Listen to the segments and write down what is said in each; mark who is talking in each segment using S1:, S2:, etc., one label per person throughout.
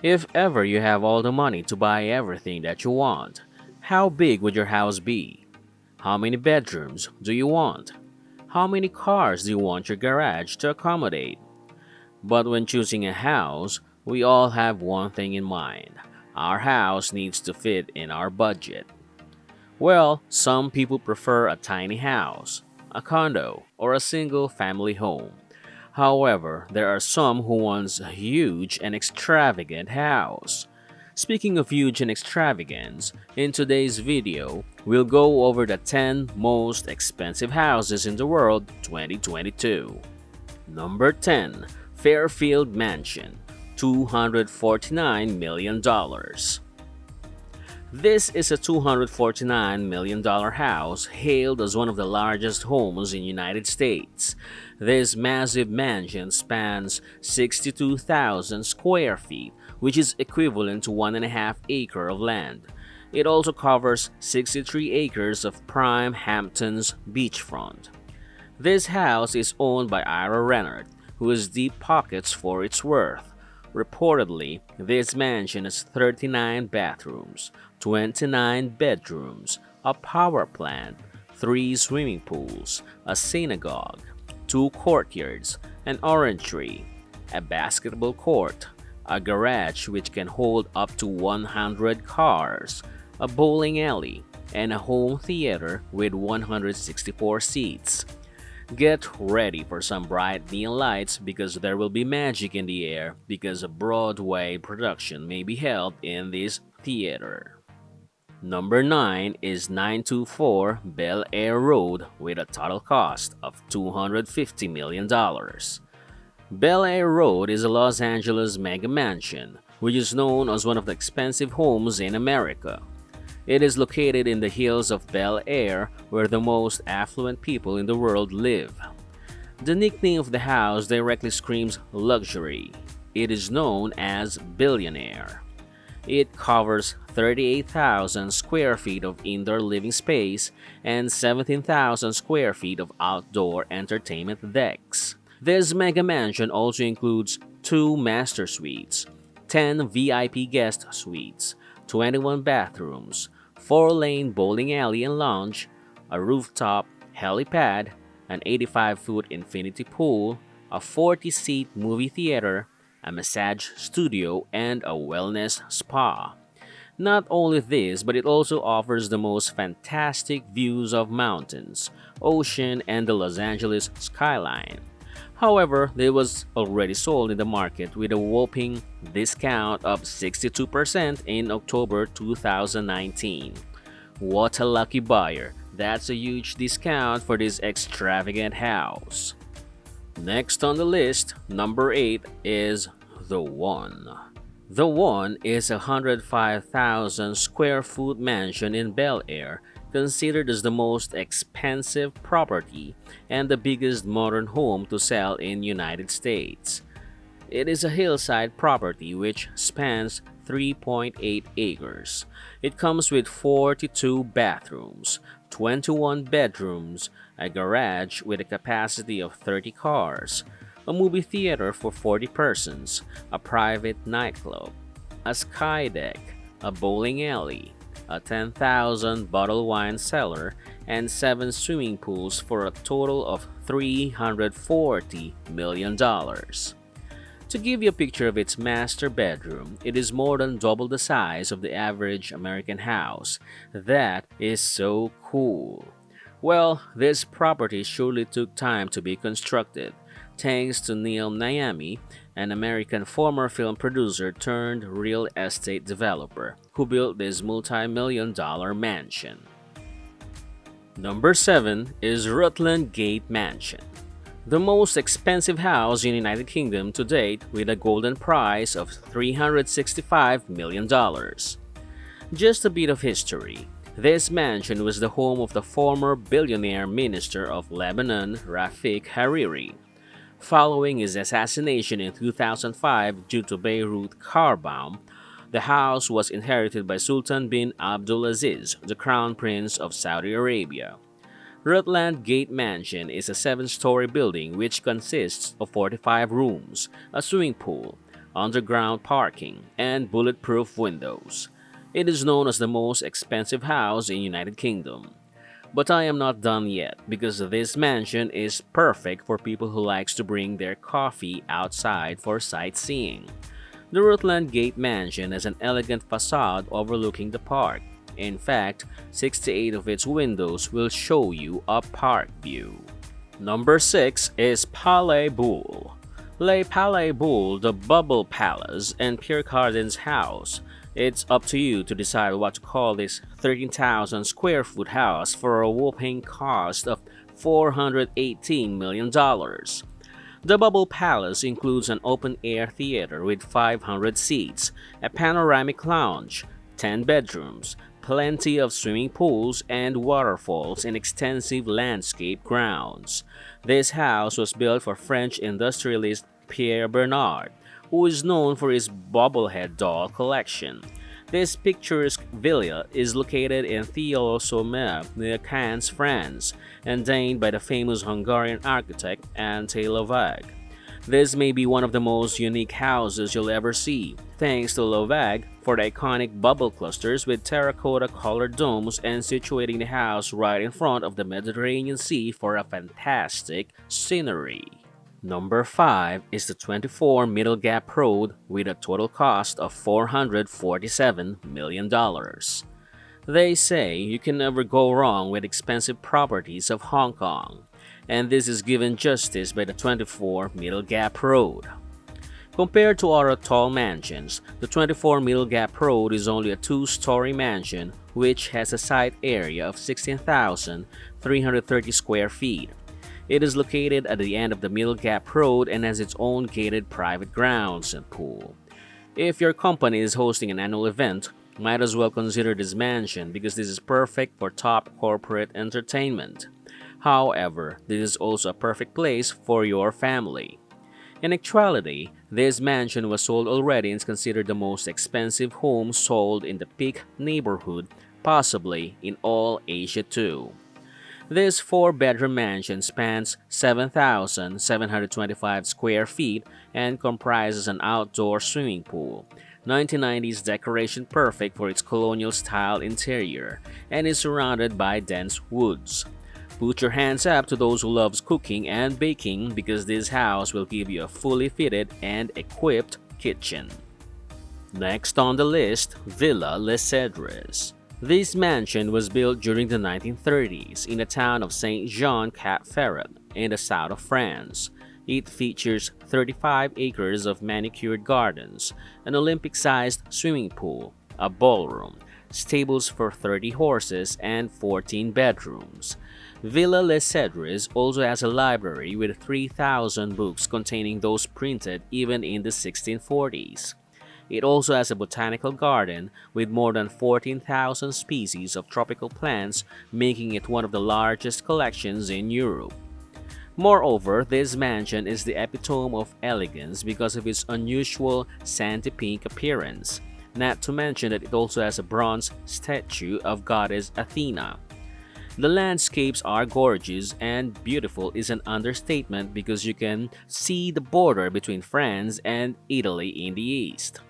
S1: If ever you have all the money to buy everything that you want, how big would your house be? How many bedrooms do you want? How many cars do you want your garage to accommodate? But when choosing a house, we all have one thing in mind. Our house needs to fit in our budget. Well, some people prefer a tiny house, a condo, or a single family home. However, there are some who want a huge and extravagant house. Speaking of huge and extravagant, in today's video, we'll go over the 10 most expensive houses in the world 2022. Number 10. Fairfield Mansion, $249 million. This is a $249 million house hailed as one of the largest homes in the United States. This massive mansion spans 62,000 square feet, which is equivalent to 1.5 acres of land. It also covers 63 acres of prime Hamptons beachfront. This house is owned by Ira Rennert, who has deep pockets for its worth. Reportedly, this mansion has 39 bathrooms, 29 bedrooms, a power plant, 3 swimming pools, a synagogue, 2 courtyards, an orangery, a basketball court, a garage which can hold up to 100 cars, a bowling alley, and a home theater with 164 seats. Get ready for some bright neon lights because there will be magic in the air because a Broadway production may be held in this theater. Number 9 is 924 Bel Air Road with a total cost of $250 million. Bel Air Road is a Los Angeles mega mansion, which is known as one of the expensive homes in America. It is located in the hills of Bel Air, where the most affluent people in the world live. The nickname of the house directly screams luxury. It is known as billionaire. It covers 38,000 square feet of indoor living space and 17,000 square feet of outdoor entertainment decks. This mega mansion also includes 2 master suites, 10 VIP guest suites, 21 bathrooms, 4-lane bowling alley and lounge, a rooftop helipad, an 85-foot infinity pool, a 40-seat movie theater, a massage studio, and a wellness spa. Not only this, but it also offers the most fantastic views of mountains, ocean, and the Los Angeles skyline. However, it was already sold in the market with a whopping discount of 62% in October 2019. What a lucky buyer! That's a huge discount for this extravagant house. Next on the list, number 8 is The One. The One is a 105,000 square foot mansion in Bel Air, considered as the most expensive property and the biggest modern home to sell in United States. It is a hillside property which spans 3.8 acres. It comes with 42 bathrooms, 21 bedrooms, a garage with a capacity of 30 cars, a movie theater for 40 persons, a private nightclub, a sky deck, a bowling alley, a 10,000 bottle wine cellar, and 7 swimming pools for a total of $340 million. To give you a picture of its master bedroom, it is more than double the size of the average American house. That is so cool. Well, this property surely took time to be constructed, thanks to Neil Niami, an American former film producer turned real estate developer who built this multi-million-dollar mansion. Number 7 is Rutland Gate Mansion, the most expensive house in the United Kingdom to date with a golden price of $365 million. Just a bit of history. This mansion was the home of the former billionaire minister of Lebanon, Rafik Hariri. Following his assassination in 2005 due to Beirut car bomb, the house was inherited by Sultan bin Abdulaziz, the Crown Prince of Saudi Arabia. Rutland Gate Mansion is a 7-story building which consists of 45 rooms, a swimming pool, underground parking, and bulletproof windows. It is known as the most expensive house in United Kingdom. But I am not done yet because this mansion is perfect for people who likes to bring their coffee outside for sightseeing. The Rutland Gate Mansion has an elegant facade overlooking the park. In fact, 68 of its windows will show you a park view. Number 6 is Palais Boule. Le Palais Boule, the Bubble Palace, and Pierre Cardin's house. It's up to you to decide what to call this 13,000 square foot house for a whopping cost of $418 million. The Bubble Palace includes an open-air theater with 500 seats, a panoramic lounge, 10 bedrooms, plenty of swimming pools and waterfalls and extensive landscape grounds. This house was built for French industrialist Pierre Bernard, who is known for his bobblehead doll collection. This picturesque villa is located in Thiel-sur-Mer near Cannes, France, and designed by the famous Hungarian architect Ante Lovag. This may be one of the most unique houses you'll ever see, thanks to Lovag for the iconic bubble clusters with terracotta-colored domes and situating the house right in front of the Mediterranean Sea for a fantastic scenery. Number 5 is the 24 Middle Gap Road with a total cost of $447 million. They say you can never go wrong with expensive properties of Hong Kong, and this is given justice by the 24 Middle Gap Road. Compared to other tall mansions, the 24 Middle Gap Road is only a two-story mansion which has a site area of 16,330 square feet. It is located at the end of the Middle Gap Road and has its own gated private grounds and pool. If your company is hosting an annual event, might as well consider this mansion because this is perfect for top corporate entertainment. However, this is also a perfect place for your family. In actuality, this mansion was sold already and is considered the most expensive home sold in the Peak neighborhood, possibly in all Asia too. This 4-bedroom mansion spans 7,725 square feet and comprises an outdoor swimming pool, 1990s decoration perfect for its colonial-style interior, and is surrounded by dense woods. Put your hands up to those who loves cooking and baking because this house will give you a fully fitted and equipped kitchen. Next on the list, Villa Les Cèdres. This mansion was built during the 1930s in the town of Saint-Jean-Cap-Ferrat in the south of France. It features 35 acres of manicured gardens, an Olympic-sized swimming pool, a ballroom, stables for 30 horses, and 14 bedrooms. Villa Les Cèdres also has a library with 3,000 books containing those printed even in the 1640s. It also has a botanical garden with more than 14,000 species of tropical plants, making it one of the largest collections in Europe. Moreover, this mansion is the epitome of elegance because of its unusual sandy pink appearance, not to mention that it also has a bronze statue of goddess Athena. The landscapes are gorgeous, and beautiful is an understatement because you can see the border between France and Italy in the east.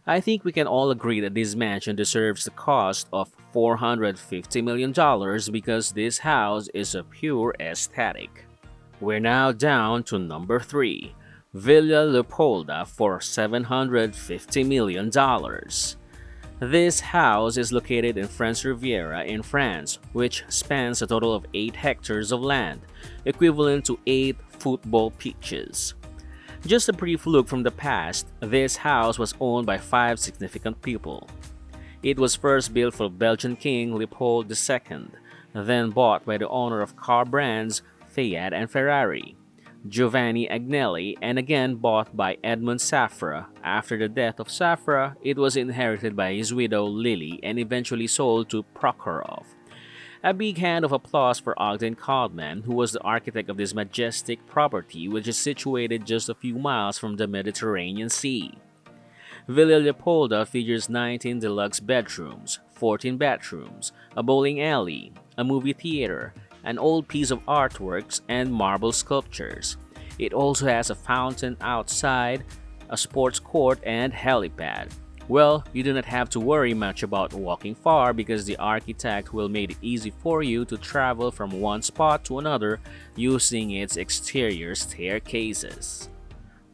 S1: I think we can all agree that this mansion deserves the cost of $450 million because this house is a pure aesthetic. We're now down to number 3, Villa Leopolda for $750 million. This house is located in French Riviera in France, which spans a total of 8 hectares of land, equivalent to 8 football pitches. Just a brief look from the past, this house was owned by 5 significant people. It was first built for Belgian King Leopold II, then bought by the owner of car brands Fiat and Ferrari, Giovanni Agnelli, and again bought by Edmond Safra. After the death of Safra, it was inherited by his widow Lily and eventually sold to Prokhorov. A big hand of applause for Ogden Codman, who was the architect of this majestic property, which is situated just a few miles from the Mediterranean Sea. Villa Leopolda features 19 deluxe bedrooms, 14 bathrooms, a bowling alley, a movie theater, an old piece of artworks, and marble sculptures. It also has a fountain outside, a sports court, and helipad. Well, you do not have to worry much about walking far because the architect will make it easy for you to travel from one spot to another using its exterior staircases.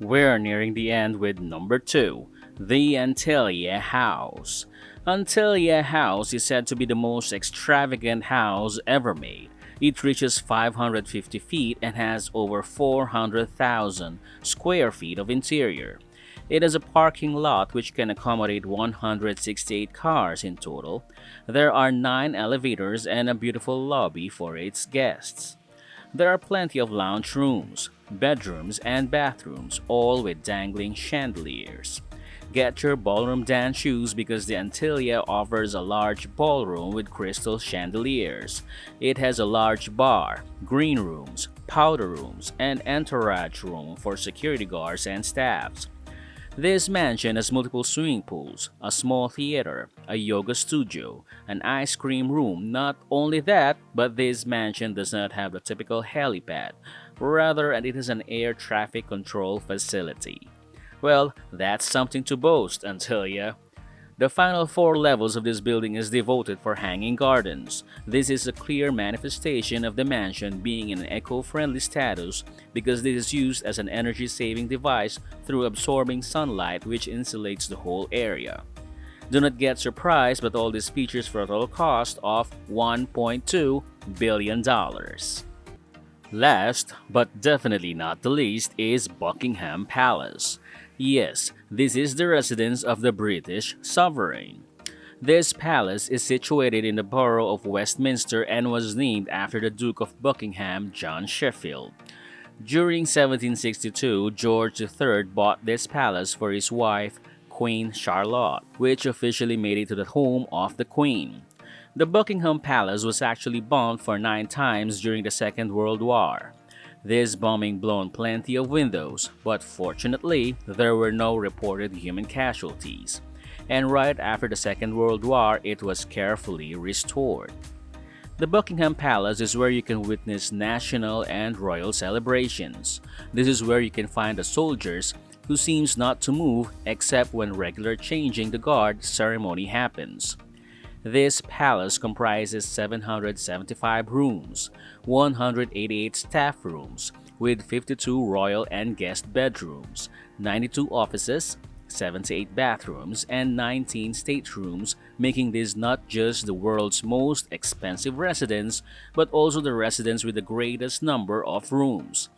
S1: We're nearing the end with number 2, the Antilia House. Antilia House is said to be the most extravagant house ever made. It reaches 550 feet and has over 400,000 square feet of interior. It has a parking lot which can accommodate 168 cars in total. There are 9 elevators and a beautiful lobby for its guests. There are plenty of lounge rooms, bedrooms, and bathrooms, all with dangling chandeliers. Get your ballroom dance shoes because the Antilia offers a large ballroom with crystal chandeliers. It has a large bar, green rooms, powder rooms, and entourage room for security guards and staffs. This mansion has multiple swimming pools, a small theater, a yoga studio, an ice cream room. Not only that, but this mansion does not have the typical helipad. Rather, it is an air traffic control facility. Well, that's something to boast, Antilia. The final 4 levels of this building is devoted for hanging gardens. This is a clear manifestation of the mansion being in an eco-friendly status because this is used as an energy-saving device through absorbing sunlight which insulates the whole area. Do not get surprised, but all these features for a total cost of $1.2 billion. Last, but definitely not the least, is Buckingham Palace. Yes, this is the residence of the British sovereign. This palace is situated in the borough of Westminster and was named after the Duke of Buckingham, John Sheffield. During 1762, George III bought this palace for his wife, Queen Charlotte, which officially made it to the home of the Queen. The Buckingham Palace was actually bombed for 9 times during the Second World War. This bombing blown plenty of windows, but fortunately, there were no reported human casualties. And right after the Second World War, it was carefully restored. The Buckingham Palace is where you can witness national and royal celebrations. This is where you can find the soldiers who seems not to move except when regular changing the guard ceremony happens. This palace comprises 775 rooms, 188 staff rooms, with 52 royal and guest bedrooms, 92 offices, 78 bathrooms, and 19 staterooms, making this not just the world's most expensive residence, but also the residence with the greatest number of rooms.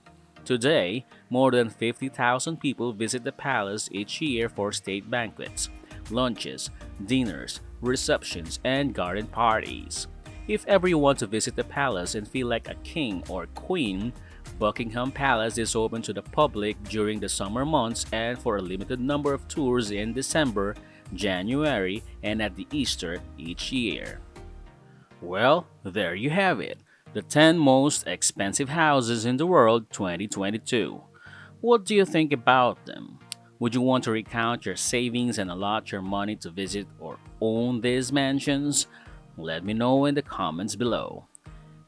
S1: Today, more than 50,000 people visit the palace each year for state banquets, lunches, dinners, receptions, and garden parties. If ever you want to visit the palace and feel like a king or queen, Buckingham Palace is open to the public during the summer months and for a limited number of tours in December, January, and at the Easter each year. Well, there you have it, the 10 most expensive houses in the world 2022. What do you think about them? Would you want to recount your savings and allot your money to visit or own these mansions? Let me know in the comments below.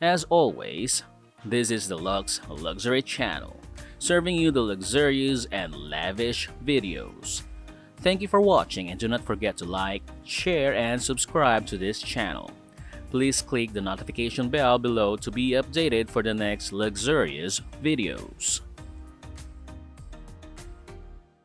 S1: As always, this is the Luxe Luxury channel, serving you the luxurious and lavish videos. Thank you for watching and do not forget to like, share, and subscribe to this channel. Please click the notification bell below to be updated for the next luxurious videos.